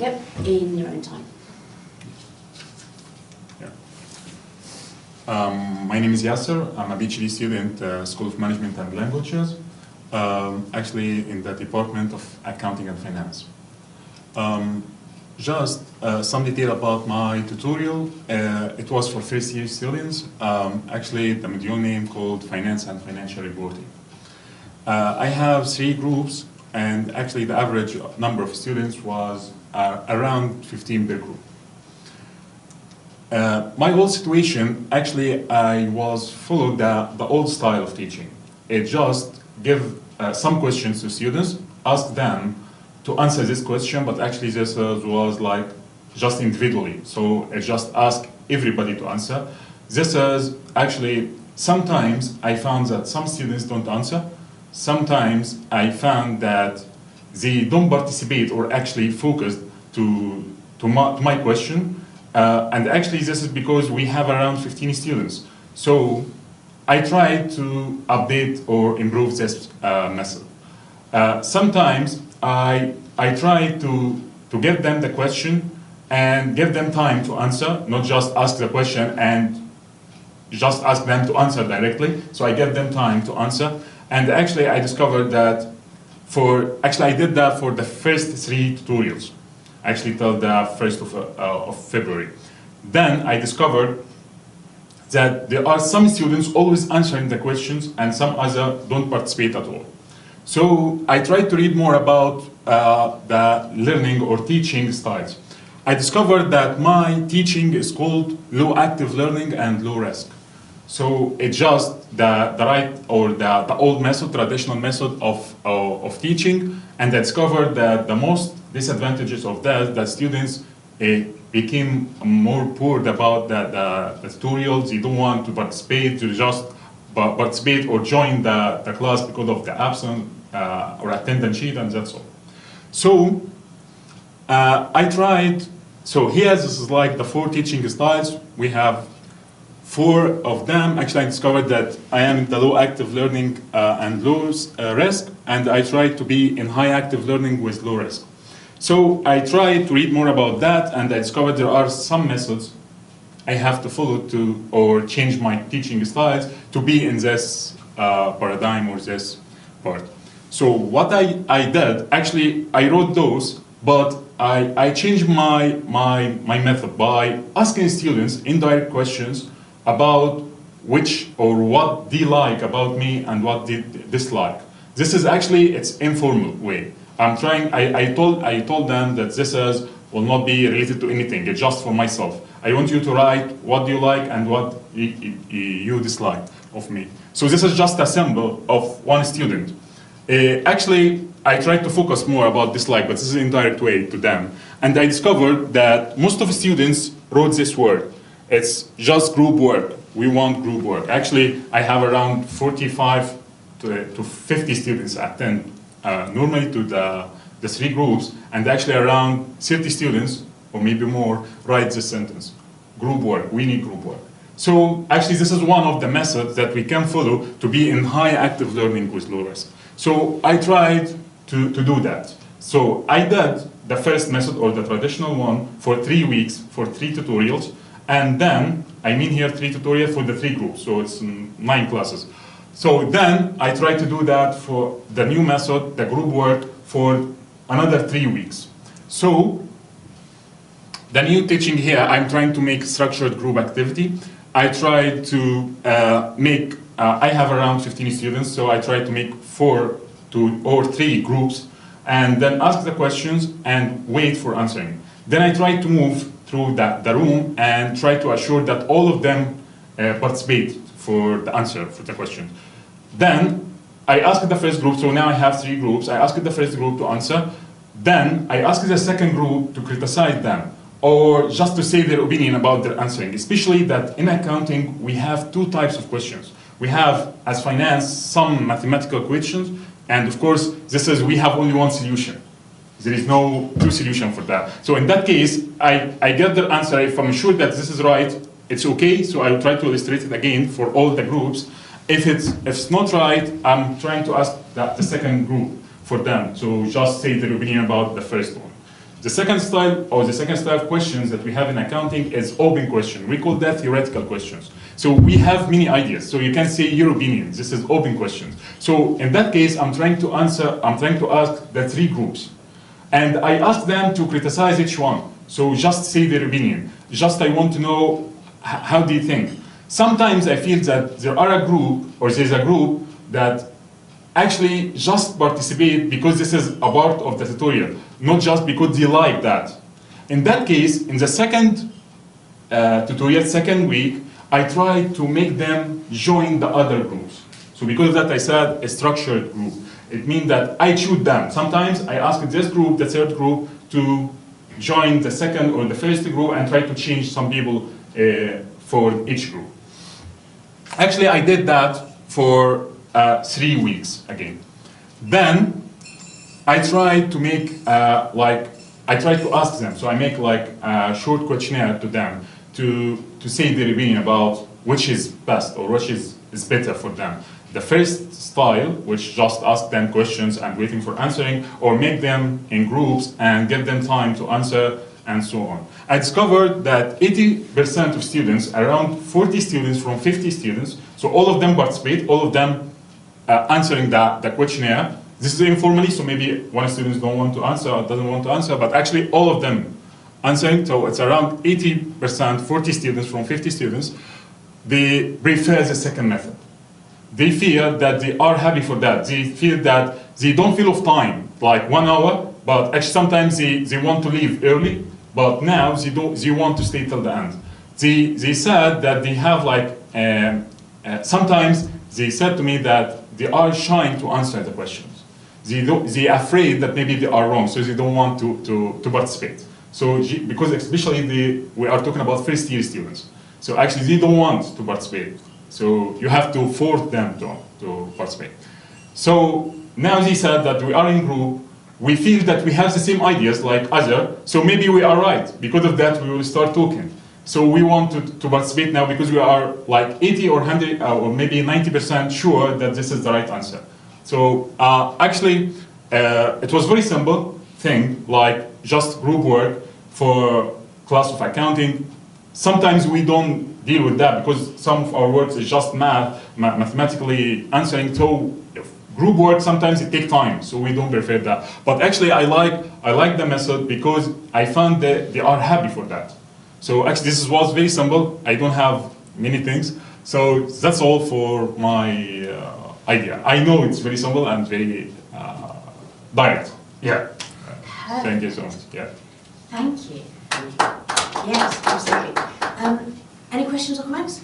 it in your own time. My name is Yasser. I'm a PhD student, School of Management and Languages, actually in the Department of Accounting and Finance. Just some detail about my tutorial. It was for first year students. Actually, the module name called Finance and Financial Reporting. I have 3 groups, and actually the average number of students was around 15 per group. My whole situation, actually, I was followed the old style of teaching. It just give some questions to students, ask them to answer this question, but actually this was like just individually. So it just ask everybody to answer. This is actually, sometimes I found that some students don't answer. Sometimes I found that they don't participate or actually focus to my question. And actually this is because we have around 15 students. So I try to update or improve this method. Sometimes I try to give them the question and give them time to answer, not just ask the question and just ask them to answer directly. So I give them time to answer. And actually I discovered that I did that for the first 3 tutorials. Actually till the 1st of February. Then I discovered that there are some students always answering the questions and some other don't participate at all. So I tried to read more about the learning or teaching styles. I discovered that my teaching is called low active learning and low risk. So it's just the right or the old method, traditional method of teaching, and I discovered that the most disadvantages of that students became more bored about the tutorials. They don't want to participate, to just participate or join the class because of the absence or attendance sheet, and that's all. So I tried, so here this is like the 4 teaching styles. We have 4 of them. Actually, I discovered that I am in the low active learning and low risk, and I tried to be in high active learning with low risk. So I tried to read more about that, and I discovered there are some methods I have to follow to or change my teaching styles to be in this paradigm or this part. So what I did, actually I wrote those, but I changed my method by asking students indirect questions about which or what they like about me and what they dislike. This is actually its informal way. I'm trying. I told them that this will not be related to anything. It's just for myself. I want you to write what you like and what you dislike of me. So this is just a sample of one student. Actually, I tried to focus more about dislike, but this is an indirect way to them. And I discovered that most of the students wrote this word. It's just group work. We want group work. Actually, I have around 45 to 50 students attend normally to the 3 groups, and actually around 30 students, or maybe more, write this sentence. Group work, we need group work. So actually this is one of the methods that we can follow to be in high active learning with low risk. So I tried to do that. So I did the first method or the traditional one for 3 weeks, for 3 tutorials, and then, I mean here 3 tutorials for the 3 groups, so it's 9 classes. So then I tried to do that for the new method, the group work, for another 3 weeks. So the new teaching here, I'm trying to make structured group activity. I tried to I have around 15 students, so I tried to make 4 or 3 groups and then ask the questions and wait for answering. Then I tried to move through the room and try to assure that all of them participate for the answer for the question. Then I asked the first group, so now I have 3 groups. I asked the first group to answer. Then I asked the second group to criticize them or just to say their opinion about their answering, especially that in accounting we have 2 types of questions. We have, as finance, some mathematical questions, and of course, we have only one solution. There is no 2 solutions for that. So in that case, I get their answer. If I'm sure that this is right, it's okay, so I will try to illustrate it again for all the groups. If it's not right, I'm trying to ask the second group for them to just say their opinion about the first one. The second style, or the second style of questions that we have in accounting is open question. We call that theoretical questions. So we have many ideas. So you can say your opinion. This is open questions. So in that case, I'm trying to ask the three groups. And I ask them to criticize each one. So just say their opinion. Just I want to know how do you think. Sometimes I feel that there's a group that actually just participate because this is a part of the tutorial, not just because they like that. In that case, in the second tutorial, second week, I try to make them join the other groups. So because of that, I said a structured group. It means that I choose them. Sometimes I ask this group, the third group, to join the second or the first group and try to change some people for each group. Actually, I did that for 3 weeks again. Then I tried to make I tried to ask them. So I make like a short questionnaire to them to say their opinion about which is best or which is better for them. The first style, which just ask them questions and waiting for answering, or make them in groups and give them time to answer, and so on. I discovered that 80% of students, around 40 students from 50 students, so all of them participate, all of them answering the questionnaire. This is informally, so maybe one student don't want to answer or doesn't want to answer, but actually all of them answering, so it's around 80%, 40 students from 50 students, they prefer the second method. They feel that they are happy for that. They feel that they don't feel of time, like 1 hour, but actually sometimes they want to leave early, but now they want to stay till the end. They said that they have like, sometimes they said to me that they are shy to answer the questions. They are afraid that maybe they are wrong, so they don't want to participate. So because especially we are talking about first year students. So actually they don't want to participate. So you have to force them to participate. So now they said that we are in group, we feel that we have the same ideas like other, so maybe we are right. Because of that, we will start talking. So we want to participate now because we are like 80 or 100 or maybe 90% sure that this is the right answer. So actually, it was very simple thing, like just group work for class of accounting. Sometimes we don't deal with that because some of our work is just mathematically answering. So group work sometimes it takes time, so we don't prefer that. But actually, I like the method because I found that they are happy for that. So actually, this was very simple. I don't have many things, so that's all for my idea. I know it's very simple and very direct. Yeah. Thank you so much. Yeah. Thank you. Yes, absolutely. Any questions or comments?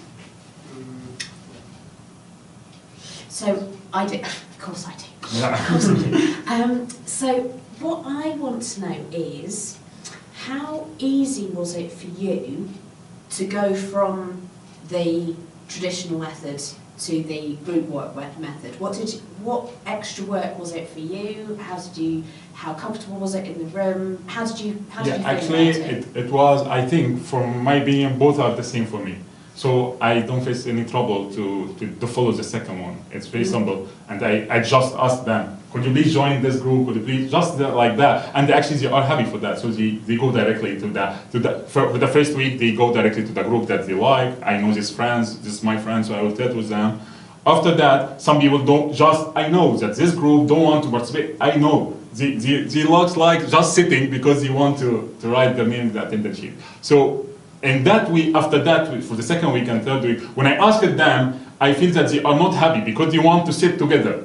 So I do. Of course I do. Yeah. Of course I do. So what I want to know is, how easy was it for you to go from the traditional method to the group work method? What extra work was it for you? How comfortable was it in the room? How did you feel actually, about it? it was, I think, from my opinion, both are the same for me. So I don't face any trouble to follow the second one. It's very simple. And I just asked them, could you please join this group? Could you please, just like that. And actually they are happy for that. So they go directly for the first week, they go directly to the group that they like. I know these friends, this is my friend, so I will chat with them. After that, some people I know that this group don't want to participate. I know. They looks like just sitting because they want to write their name in the sheet. So, and that week, after that, for the second week and third week, when I asked them, I feel that they are not happy because they want to sit together.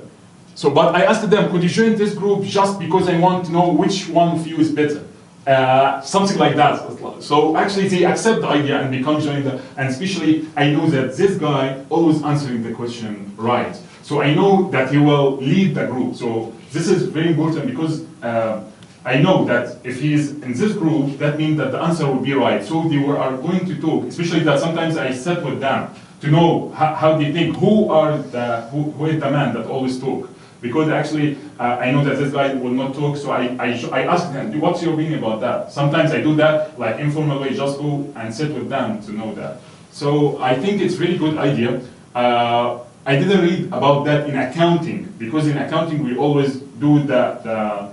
So, but I asked them, could you join this group just because I want to know which one of you is better? Something like that. So actually they accept the idea and become join and especially I know that this guy always answering the question right. So I know that he will lead the group. So this is very important because I know that if he's in this group, that means that the answer will be right. So they are going to talk, especially that sometimes I sit with them to know how they think, who is the man that always talk. Because actually, I know that this guy will not talk, so I ask him, what's your opinion about that? Sometimes I do that, like informally, just go and sit with them to know that. So I think it's really good idea. I didn't read about that in accounting, because in accounting we always do the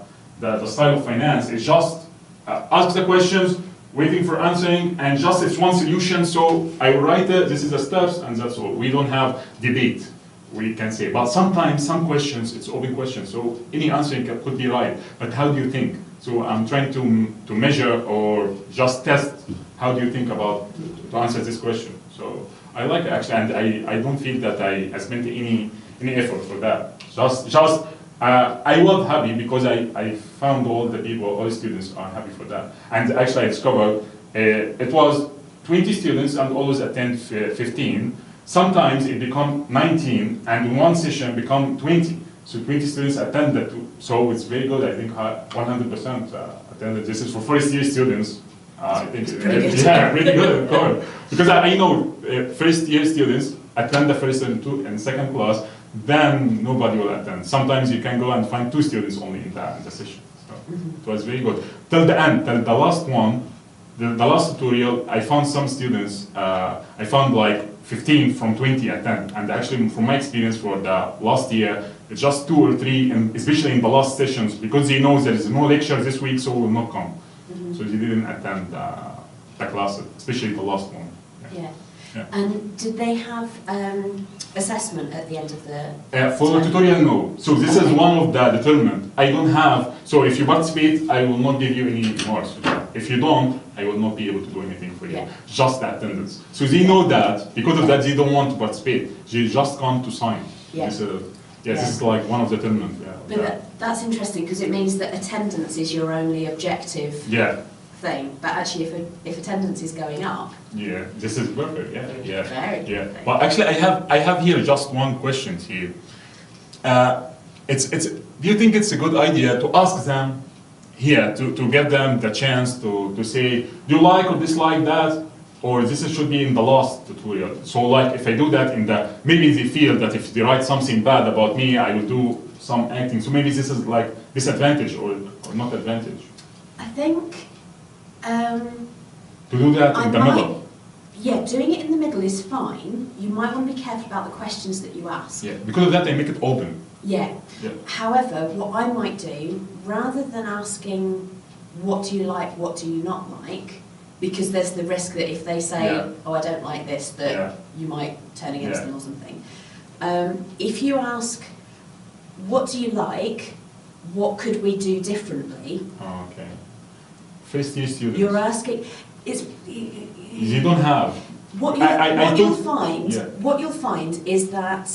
style of finance. It's just ask the questions, waiting for answering, and just it's one solution. So I write it, this is the steps, and that's all. We don't have debate, we can say. But sometimes some questions, it's open questions, so any answering could be right. But how do you think? So I'm trying to measure or just test how do you think about to answer this question. So I like it actually, and I don't feel that I spent any effort for that. I was happy because I found all the people, all the students are happy for that. And actually I discovered it was 20 students and always attend 15. Sometimes it become 19 and in one session become 20. So 20 students attended, so it's very good. I think 100% attended. This is for first year students. I think yeah, pretty good, of course. Because I know first year students attend the first and second class, then nobody will attend. Sometimes you can go and find 2 students only in the session. So it was very good. Till the end, till the last one, the last tutorial, I found some students, I found like 15 from 20 attend. And actually from my experience for the last year, it's just 2 or 3, and especially in the last sessions, because they know there is no lecture this week, so will not come. So they didn't attend the classes, especially the last one. Yeah. And did they have assessment at the end of the for the tutorial, no. So this is one of the determinant. I don't have, so if you participate, I will not give you any marks. If you don't, I will not be able to do anything for you. Yeah. Just the attendance. So they know that, because of that, they don't want to participate. They just come to sign. Yeah. This is like one of the determinants. But that's interesting, because it means that attendance is your only objective thing. But actually, if attendance is going up, this is perfect. Very good. But actually, I have here just one question here. Do you think it's a good idea to ask them here to give them the chance to say, do you like or dislike that? Or this should be in the last tutorial. So like if I do that maybe they feel that if they write something bad about me, I will do some acting. So maybe this is like disadvantage or not advantage. I think to do that in the middle. Yeah, doing it in the middle is fine. You might want to be careful about the questions that you ask. Yeah, because of that I make it open. Yeah. However, what I might do, rather than asking what do you like, what do you not like, because there's the risk that if they say, oh, I don't like this, that you might turn against them or something. If you ask, what do you like, what could we do differently? Oh, okay. First year students. You're asking, you don't have. What you'll find is that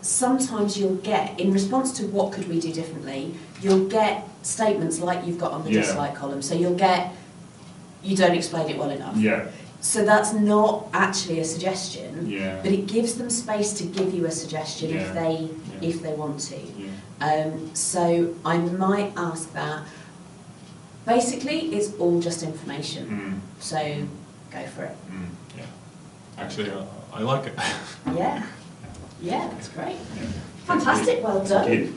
sometimes you'll get, in response to what could we do differently, you'll get statements like you've got on the dislike column. So you'll get, you don't explain it well enough. So that's not actually a suggestion, but it gives them space to give you a suggestion if they want to. So I might ask that. Basically, it's all just information. So go for it. Actually, I like it. Yeah, that's great. Fantastic, well done.